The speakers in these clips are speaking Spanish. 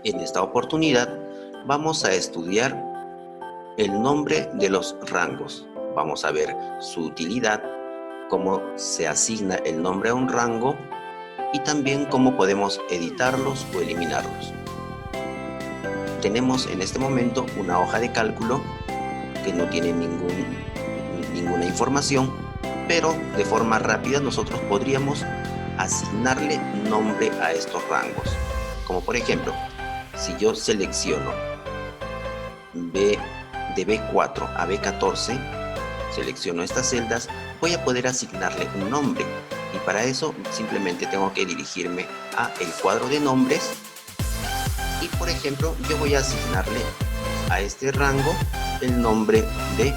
En esta oportunidad vamos a estudiar el nombre de los rangos. Vamos a ver su utilidad, cómo se asigna el nombre a un rango y también cómo podemos editarlos o eliminarlos. Tenemos en este momento una hoja de cálculo que no tiene ninguna información, pero de forma rápida nosotros podríamos asignarle nombre a estos rangos. Como por ejemplo, si yo selecciono de B4 a B14, selecciono estas celdas, voy a poder asignarle un nombre. Y para eso simplemente tengo que dirigirme a el cuadro de nombres y, por ejemplo, yo voy a asignarle a este rango el nombre de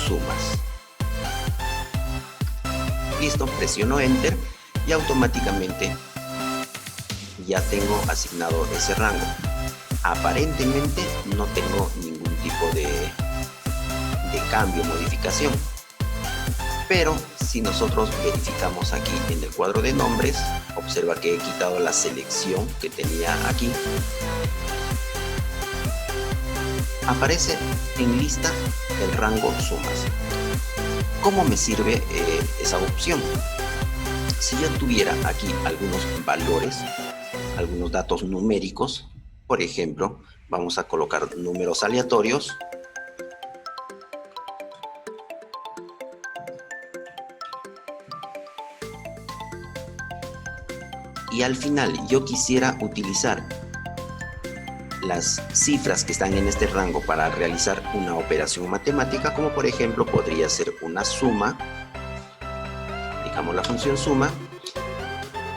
sumas. Listo, presiono Enter y automáticamente ya tengo asignado ese rango. Aparentemente no tengo ningún tipo de cambio, modificación. Pero si nosotros verificamos aquí en el cuadro de nombres, observa que he quitado la selección que tenía aquí. Aparece en lista el rango sumas. ¿Cómo me sirve esa opción? Si yo tuviera aquí algunos valores, algunos datos numéricos, por ejemplo, vamos a colocar números aleatorios. Y al final yo quisiera utilizar las cifras que están en este rango para realizar una operación matemática, como por ejemplo podría ser una suma, digamos la función suma,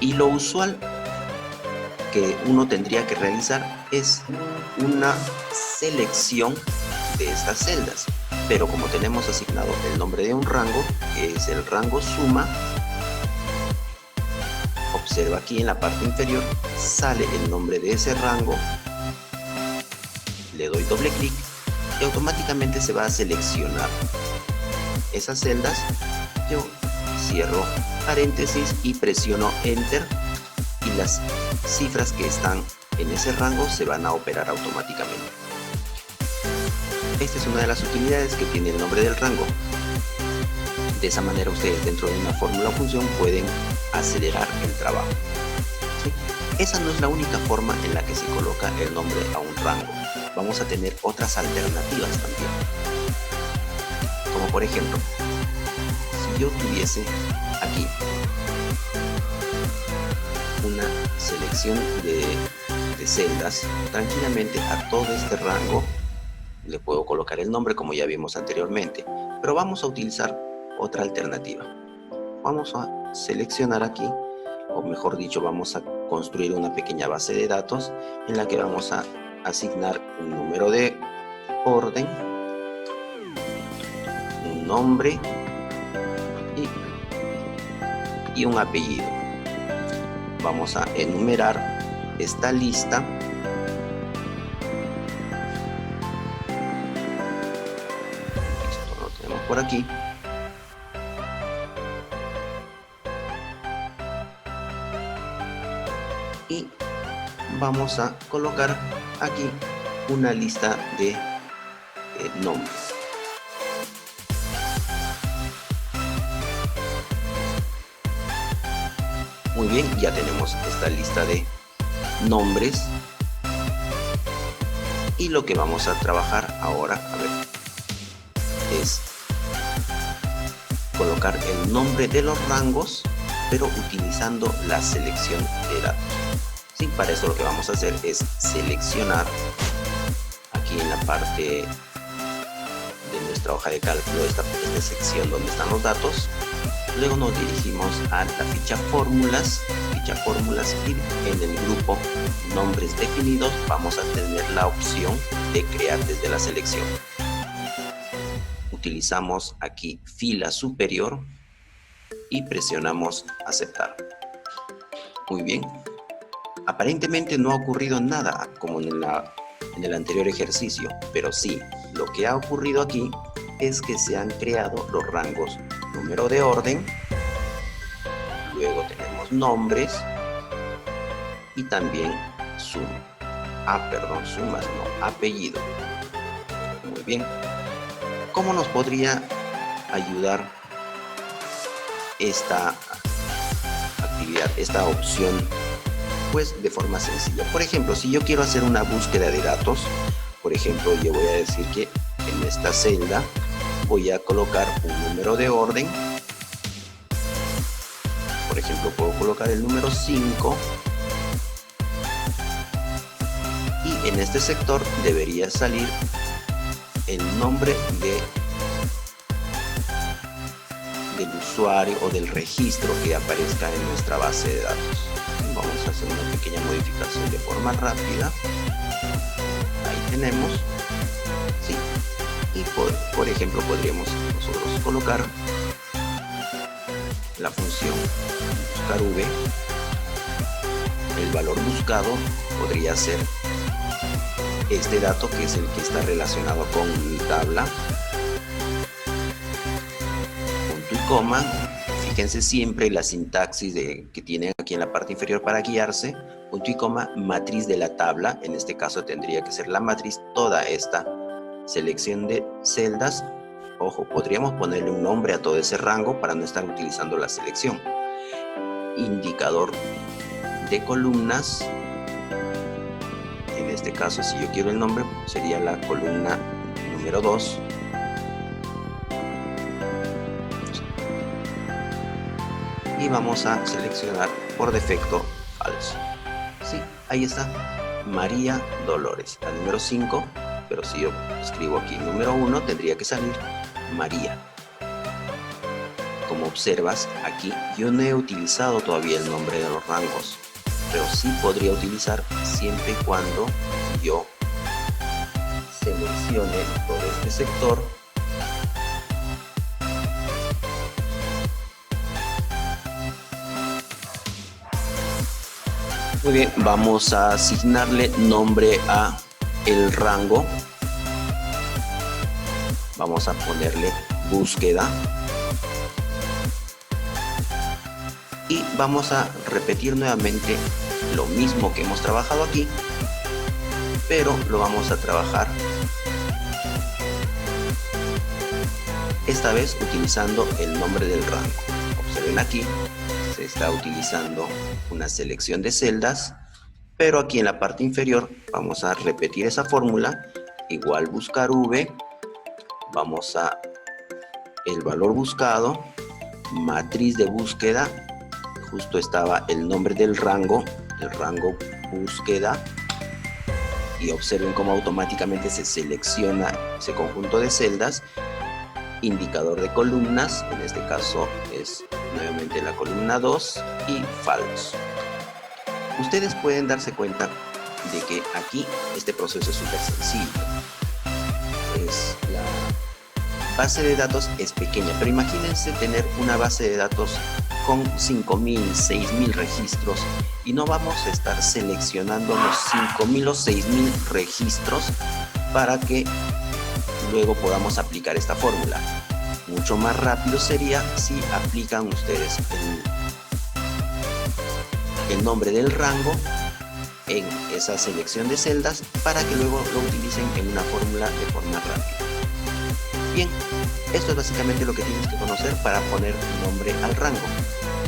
y lo usual que uno tendría que realizar es una selección de estas celdas. Pero como tenemos asignado el nombre de un rango, que es el rango suma, observa aquí en la parte inferior, sale el nombre de ese rango, le doy doble clic y automáticamente se va a seleccionar esas celdas. Yo cierro paréntesis y presiono Enter y las cifras que están en ese rango se van a operar automáticamente. Esta es una de las utilidades que tiene el nombre del rango. De esa manera ustedes dentro de una fórmula o función pueden acelerar el trabajo. ¿Sí? Esa no es la única forma en la que se coloca el nombre a un rango. Vamos a tener otras alternativas también. Como por ejemplo, si yo tuviese aquí una selección de celdas, tranquilamente a todo este rango le puedo colocar el nombre como ya vimos anteriormente, pero vamos a utilizar otra alternativa. Vamos a seleccionar aquí, o mejor dicho, vamos a construir una pequeña base de datos en la que vamos a asignar un número de orden, un nombre y un apellido. Vamos a enumerar esta lista. Esto lo tenemos por aquí. Y vamos a colocar aquí una lista de nombres. Muy bien, ya tenemos esta lista de nombres. Y lo que vamos a trabajar ahora, es colocar el nombre de los rangos, pero utilizando la selección de datos. Sí, para eso lo que vamos a hacer es seleccionar aquí en la parte de nuestra hoja de cálculo esta sección donde están los datos. Luego nos dirigimos a la ficha fórmulas y en el grupo nombres definidos vamos a tener la opción de crear desde la selección. Utilizamos aquí fila superior y presionamos aceptar. Muy bien. Aparentemente no ha ocurrido nada como en el anterior ejercicio, pero sí, lo que ha ocurrido aquí es que se han creado los rangos número de orden, luego tenemos nombres y también sumas, no, apellido. Muy bien. ¿Cómo nos podría ayudar esta actividad, esta opción? Pues de forma sencilla. Por ejemplo, si yo quiero hacer una búsqueda de datos, por ejemplo, yo voy a decir que en esta celda voy a colocar un número de orden. Por ejemplo, puedo colocar el número 5. Y en este sector debería salir el nombre del usuario o del registro que aparezca en nuestra base de datos. Vamos a hacer una pequeña modificación de forma rápida. Ahí tenemos. Sí. Y por ejemplo podríamos nosotros colocar la función buscar v. El valor buscado podría ser este dato, que es el que está relacionado con mi tabla. Punto y coma. Fíjense siempre la sintaxis que tienen aquí en la parte inferior para guiarse. Punto y coma, matriz de la tabla. En este caso tendría que ser la matriz, toda esta selección de celdas. Ojo, podríamos ponerle un nombre a todo ese rango para no estar utilizando la selección. Indicador de columnas. En este caso, si yo quiero el nombre, sería la columna número 2. Y vamos a seleccionar por defecto falso. Sí, ahí está, María Dolores, la número 5, pero si yo escribo aquí número 1, tendría que salir María. Como observas, aquí yo no he utilizado todavía el nombre de los rangos, pero sí podría utilizar siempre y cuando yo seleccione todo este sector. Muy bien, vamos a asignarle nombre a el rango. Vamos a ponerle búsqueda. Y vamos a repetir nuevamente lo mismo que hemos trabajado aquí, pero lo vamos a trabajar esta vez utilizando el nombre del rango. Observen aquí. Se está utilizando una selección de celdas, pero aquí en la parte inferior vamos a repetir esa fórmula, igual buscar v, vamos a el valor buscado, matriz de búsqueda, justo estaba el nombre del rango, el rango búsqueda, y observen cómo automáticamente se selecciona ese conjunto de celdas. Indicador de columnas, en este caso es nuevamente la columna 2 y falso. Ustedes pueden darse cuenta de que aquí este proceso es súper sencillo. La base de datos es pequeña, pero imagínense tener una base de datos con 5.000, 6.000 registros y no vamos a estar seleccionando los 5.000 o 6.000 registros para que luego podamos aplicar esta fórmula. Mucho más rápido sería si aplican ustedes el nombre del rango en esa selección de celdas para que luego lo utilicen en una fórmula de forma rápida. Bien, esto es básicamente lo que tienes que conocer para poner nombre al rango.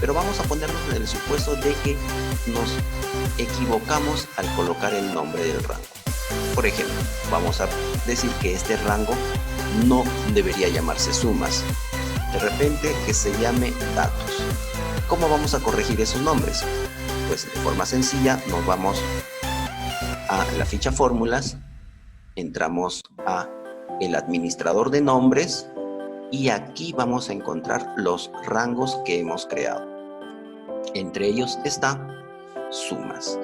Pero vamos a ponernos en el supuesto de que nos equivocamos al colocar el nombre del rango. Por ejemplo, vamos a decir que este rango no debería llamarse sumas. De repente que se llame datos. ¿Cómo vamos a corregir esos nombres? Pues de forma sencilla nos vamos a la ficha fórmulas, entramos a el administrador de nombres y aquí vamos a encontrar los rangos que hemos creado. Entre ellos está sumas.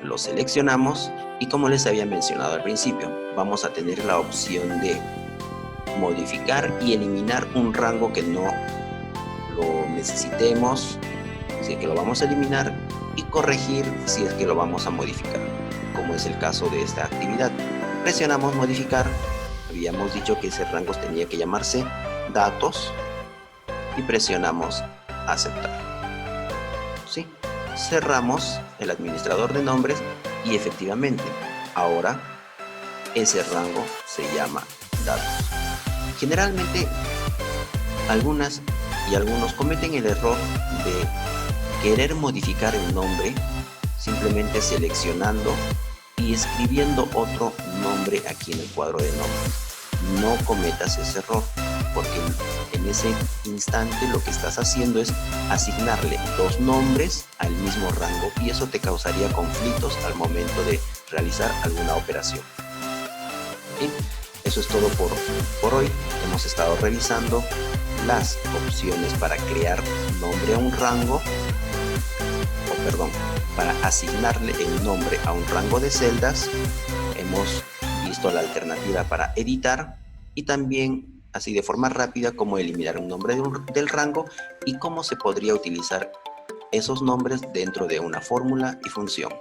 Lo seleccionamos y como les había mencionado al principio, vamos a tener la opción de modificar y eliminar un rango que no lo necesitemos, si es que lo vamos a eliminar, y corregir si es que lo vamos a modificar, como es el caso de esta actividad. Presionamos modificar, habíamos dicho que ese rango tenía que llamarse datos, y presionamos aceptar. ¿Sí? Cerramos el administrador de nombres y efectivamente ahora ese rango se llama datos. Generalmente algunas y algunos cometen el error de querer modificar el nombre simplemente seleccionando y escribiendo otro nombre aquí en el cuadro de nombres. No cometas ese error, porque en ese instante lo que estás haciendo es asignarle dos nombres al mismo rango y eso te causaría conflictos al momento de realizar alguna operación. ¿Sí? Eso es todo por hoy. Hemos estado revisando las opciones para crear nombre a un rango, para asignarle el nombre a un rango de celdas. Hemos visto la alternativa para editar y también así de forma rápida cómo eliminar un nombre del rango y cómo se podría utilizar esos nombres dentro de una fórmula y función.